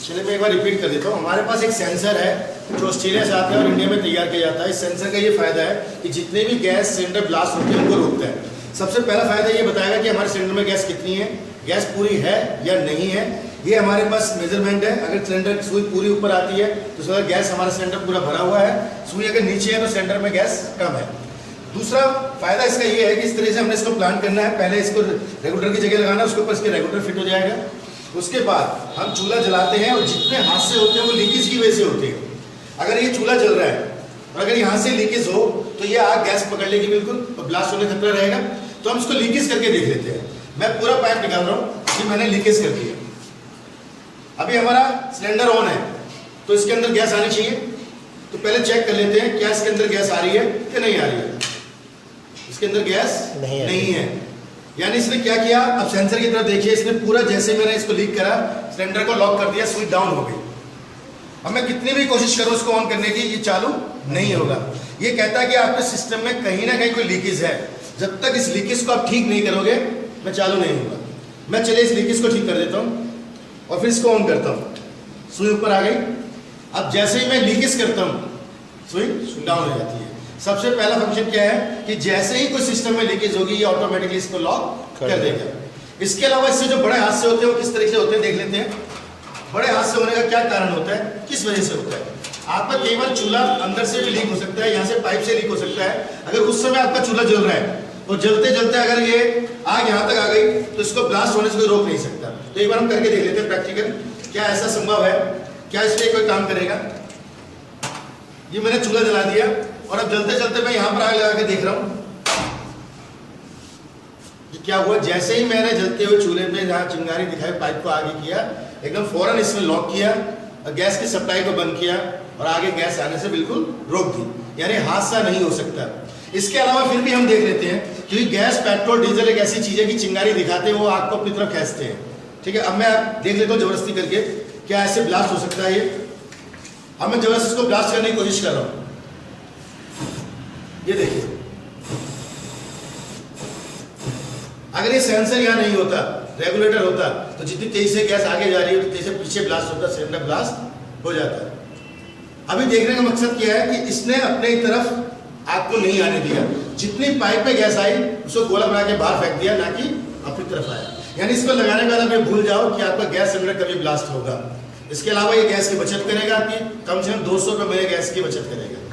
चलिए मैं एक बार रिपीट कर देता हूँ। हमारे पास एक सेंसर है जो ऑस्ट्रेलिया से आता है और इंडिया में तैयार किया जाता है। इस सेंसर का ये फायदा है कि जितने भी गैस सिलेंडर ब्लास्ट होते हैं उनको रोकता है। सबसे पहला फायदा ये बताएगा कि हमारे सिलेंडर में गैस कितनी है, गैस पूरी है या नहीं है। ये हमारे पास मेजरमेंट है। अगर सिलेंडर सुई पूरी ऊपर आती है तो उसका गैस हमारा सिलेंडर पूरा भरा हुआ है, सुई अगर नीचे है तो सिलेंडर में गैस कम है। दूसरा फायदा इसका ये है कि इस तरह से हमने इसको प्लान करना है। पहले इसको रेगुलेटर की जगह लगाना है, उसके ऊपर इसके रेगुलेटर फिट हो जाएगा। उसके बाद हम चूल्हा जलाते हैं और जितने हादसे होते हैं वो लीकेज की वजह से होते हैं। अगर ये चूल्हा जल रहा है और अगर यहाँ से लीकेज हो तो ये आग गैस पकड़ लेगी बिल्कुल और ब्लास्ट होने का खतरा रहेगा। तो हम इसको लीकेज करके देख लेते हैं। मैं पूरा पाइप निकाल रहा हूँ कि मैंने लीकेज कर दिया। अभी हमारा सिलेंडर ऑन है तो इसके अंदर गैस आनी चाहिए। तो पहले चेक कर लेते हैं क्या इसके अंदर गैस आ रही है कि नहीं आ रही है। इसके अंदर गैस नहीं है, यानी इसने क्या किया, अब सेंसर की तरफ देखिए, इसने पूरा जैसे मैंने इसको लीक करा सिलेंडर को लॉक कर दिया, स्विच डाउन हो गई। अब मैं कितनी भी कोशिश करूं इसको ऑन करने की, ये चालू नहीं होगा। ये कहता है कि आपके सिस्टम में कहीं ना कहीं कोई लीकेज है। जब तक इस लीकेज को आप ठीक नहीं करोगे मैं चालू नहीं होगा। मैं चलिए इस लीकेज को ठीक कर देता हूँ और फिर इसको ऑन करता हूँ। सुई ऊपर आ गई। अब जैसे ही मैं लीकेज करता हूँ सुई डाउन हो जाती है। सबसे पहला फंक्शन क्या है कि जैसे ही कोई सिस्टम में लीकेज होगी ये ऑटोमेटिकली इसको लॉक कर देगा। इसके अलावा इससे जो बड़े हादसे होते हैं वो किस तरीके से होते हैं देख लेते हैं। बड़े हादसे होने का क्या कारण होता है, किस वजह से होता है। आपका कई बार चूल्हा अंदर से भी लीक हो सकता है, यहाँ से पाइप से लीक हो सकता है। अगर उस समय आपका चूल्हा जल रहा है और जलते जलते अगर ये आग यहाँ तक आ गई तो इसको ब्लास्ट होने से कोई रोक नहीं सकता। तो एक बार हम करके देख लेते हैं प्रैक्टिकल, क्या ऐसा संभव है, क्या इस पर कोई काम करेगा। ये मैंने चूल्हा जला दिया और अब जलते जलते मैं यहाँ पर आग लगा के देख रहा हूँ कि क्या हुआ। जैसे ही मैंने जलते हुए चूल्हे पे जहाँ चिंगारी दिखाई पाइप को आगे किया, एकदम फौरन इसने लॉक किया और गैस की सप्लाई को बंद किया और आगे गैस आने से बिल्कुल रोक दी, यानी हादसा नहीं हो सकता। इसके अलावा फिर भी हम देख लेते हैं क्योंकि गैस पेट्रोल डीजल एक ऐसी चीज है कि चिंगारी दिखाते हैं वो आग को अपनी तरफ खींचते हैं। ठीक है, अब मैं देख लेता हूँ जबरदस्ती करके क्या ऐसे ब्लास्ट हो सकता है ये। अब मैं जबरदस्ती इसको ब्लास्ट करने की कोशिश कर रहा हूँ। ये देखिए, अगर ये सेंसर यहाँ नहीं होता, रेगुलेटर होता, तो जितनी तेजी से गैस आगे जा रही है तो तेजी से पीछे ब्लास्ट होता, सिलेंडर ब्लास्ट हो जाता। अभी देखने का मकसद क्या है कि इसने अपने तरफ आग को नहीं आने दिया। जितनी पाइप में गैस आई उसको गोला बना के बाहर फेंक दिया, ना कि अपनी तरफ आया। यानी इसको लगाने के बाद आप ये भूल जाओ कि आपका गैस सिलेंडर कभी ब्लास्ट होगा। इसके अलावा ये गैस की बचत करेगा, आपकी कम से कम 200 रुपये महीने गैस की बचत करेगा।